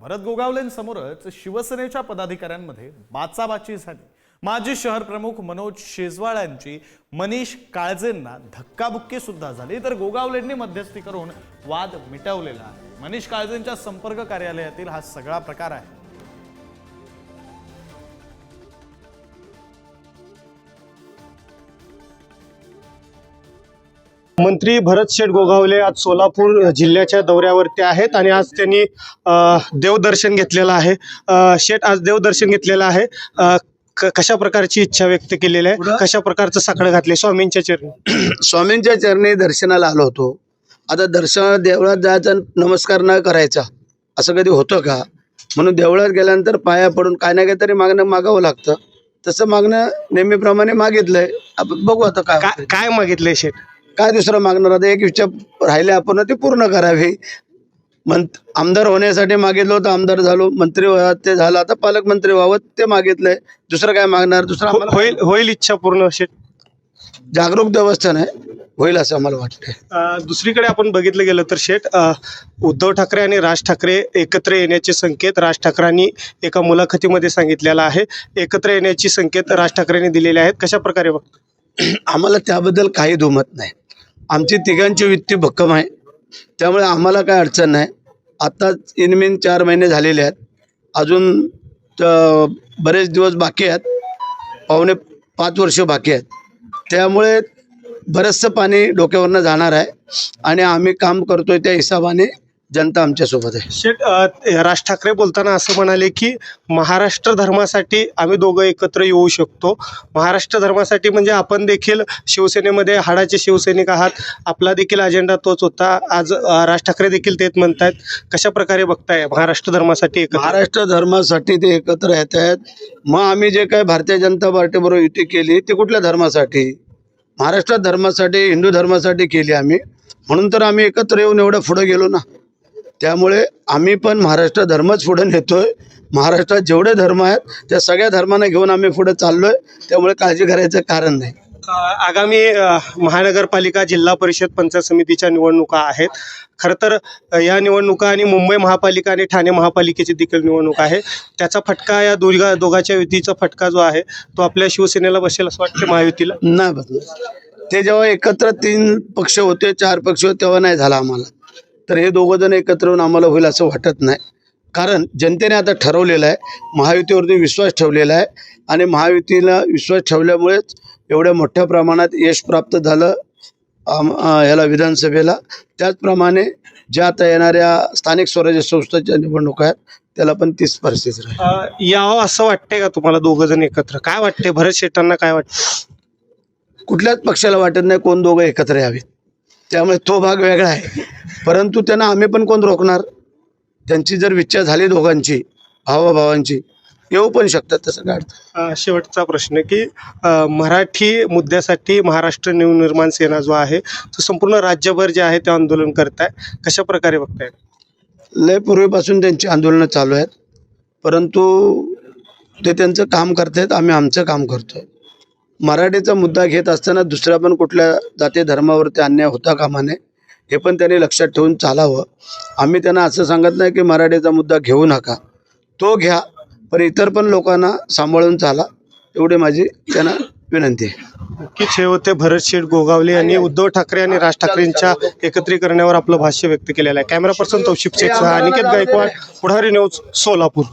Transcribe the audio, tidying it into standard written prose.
भरत गोगावलेंसमोरच शिवसेनेच्या पदाधिकाऱ्यांमध्ये बाचाबाची झाली। माजी शहर प्रमुख मनोज शेजवाळ यांची मनीष काळजेंना धक्काबुक्की सुद्धा झाली, तर गोगावलेंनी मध्यस्थी करून वाद मिटवलेला आहे। मनीष काळजेंच्या संपर्क कार्यालयातील हा सगळा प्रकार आहे। मंत्री भरत शेठ गोगावले आज सोलापूर जिल्ह्याच्या दौऱ्यावरती आहेत आणि आज त्यांनी देवदर्शन घेतलेलं आहे। शेठ आज देवदर्शन घेतलेलं आहे। कशा प्रकारची इच्छा व्यक्त केलेली आहे, कशा प्रकारचं साकडं घातले स्वामींच्या चरणी? स्वामींच्या चरणी दर्शनाला आलो होतो। आता दर्शन देवळात जायचा नमस्कार न करायचा असं कधी होतं का? म्हणून देवळात गेल्यानंतर पाया पडून काय ना काहीतरी मागणं मागावं लागतं। तसं मागणं नेहमीप्रमाणे मागितलंय। आपण बघू आता काय मागितलंय शेठ? काय दुसरं मागणार? आता एक इच्छा राहिले आपण ती पूर्ण करावी। आमदार होण्यासाठी मागितलं होतं, आमदार झालो, मंत्री ते झालं, आता पालकमंत्री व्हावं ते मागितलंय। दुसरं काय मागणार? दुसरं होईल इच्छा पूर्ण शेठ? जागरूक देवस्थान आहे, होईल असं आम्हाला वाटतंय। दुसरीकडे आपण बघितलं गेलं तर शेठ, उद्धव ठाकरे आणि राज ठाकरे एकत्र येण्याचे संकेत राज ठाकरेंनी एका मुलाखतीमध्ये सांगितलेला आहे। एकत्र येण्याचे संकेत राज ठाकरेंनी दिलेले आहेत। कशा प्रकारे बघतो? आम्हाला त्याबद्दल काही दुमत नाही। आमची तिघांची युती भक्कम आहे, त्यामुळे आम्हाला काय अडचण नाही। आत्ताच इनमीन 4 महिने झालेले आहेत, अजून बरेच दिवस बाकी आहेत, पावणे 5 वर्ष बाकी आहेत। त्यामुळे बरंचसं पाणी डोक्यावरनं जाणार आहे आणि आम्ही काम करतोय त्या हिशोबाने जनता आमच्यासोबत आहे। शेठ, राज ठाकरे बोलताना असं म्हणाले की महाराष्ट्र धर्मासाठी आम्ही दोघं एकत्र येऊ शकतो। महाराष्ट्र धर्मासाठी म्हणजे आपण देखील शिवसेनेमध्ये हाडाचे शिवसैनिक आहात, आपला देखील अजेंडा तोच होता। आज राज ठाकरे देखील तेच म्हणतायत। कशा प्रकारे बघताय महाराष्ट्र धर्मासाठी? महाराष्ट्र धर्मासाठी ते एकत्र येत आहेत। मग आम्ही जे काय भारतीय जनता पार्टीबरोबर युती केली ती कुठल्या धर्मासाठी? महाराष्ट्र धर्मासाठी, हिंदू धर्मासाठी केली आम्ही, म्हणून तर आम्ही एकत्र येऊन एवढं पुढे गेलो ना। त्यामुळे आम्ही पण महाराष्ट्र धर्मच पुढे नेतोय। महाराष्ट्रात जेवढे धर्म आहेत त्या सगळ्या धर्मांना घेऊन आम्ही पुढे चाललोय, त्यामुळे काळजी करायचं कारण नाही। आगामी महानगरपालिका, जिल्हा परिषद, पंचायत समितीच्या निवडणुका आहेत। खरं तर या निवडणुका आणि मुंबई महापालिका आणि ठाणे महापालिकेची देखील निवडणूक आहे। त्याचा फटका, या दोघांच्या युतीचा फटका जो आहे तो आपल्या शिवसेनेला बसेल असं वाटतं? महायुतीला नाही बसलं। ते जेव्हा एकत्र 3 पक्ष होते, 4 पक्ष होते, तेव्हा नाही झाला आम्हाला। तर हे दोघं जण एकत्र येऊन आम्हाला होईल असं वाटत नाही, कारण जनतेने आता ठरवलेलं आहे, महायुतीवरती विश्वास ठेवलेला आहे आणि महायुतीला विश्वास ठेवल्यामुळेच एवढ्या मोठ्या प्रमाणात यश प्राप्त झालं ह्याला विधानसभेला। त्याचप्रमाणे ज्या आता येणाऱ्या स्थानिक स्वराज्य संस्थांच्या निवडणुका आहेत त्याला पण तीच परिस्थिती राहील। यावं असं वाटतंय का तुम्हाला दोघं जण एकत्र? काय वाटते भरत शेटांना, काय वाटतं? कुठल्याच पक्षाला वाटत नाही कोण दोघं एकत्र यावेत, त्यामुळे तो भाग वेगळा आहे। परंतु त्यांना आम्ही पण कोण रोखणार? त्यांची जर इच्छा झाली दोघांची, भावाभावांची, येऊ पण शकतात, तसं काय। शेवटचा प्रश्न की मराठी मुद्द्यासाठी महाराष्ट्र नवनिर्माण सेना जो आहे तो संपूर्ण राज्यभर जे आहे ते आंदोलन करताय, कशा प्रकारे बघताय? लय पूर्वीपासून त्यांची आंदोलनं चालू आहेत, परंतु ते त्यांचं काम करतायत, आम्ही आमचं काम करतोय। मराठीचा मुद्दा घेत असताना दुसऱ्या पण कुठल्या जाती धर्मावरती अन्याय होता कामा नये, हे पण त्यांनी लक्षात ठेवून चालावं। आम्ही त्यांना असं सांगत नाही की मराठीचा मुद्दा घेऊ नका, तो घ्या, पण इतर पण लोकांना सांभाळून चाला, एवढी माझी त्यांना विनंती आहे। की हे होते भरत शेठ गोगावले यांनी उद्धव ठाकरे आणि राज ठाकरेंच्या एकत्रीकरणावर आपलं भाष्य व्यक्त केलेलं आहे। कॅमेरा पर्सन तौशिफ शेख सह अनिकेत गायकवाड, पुढारी न्यूज, सोलापूर।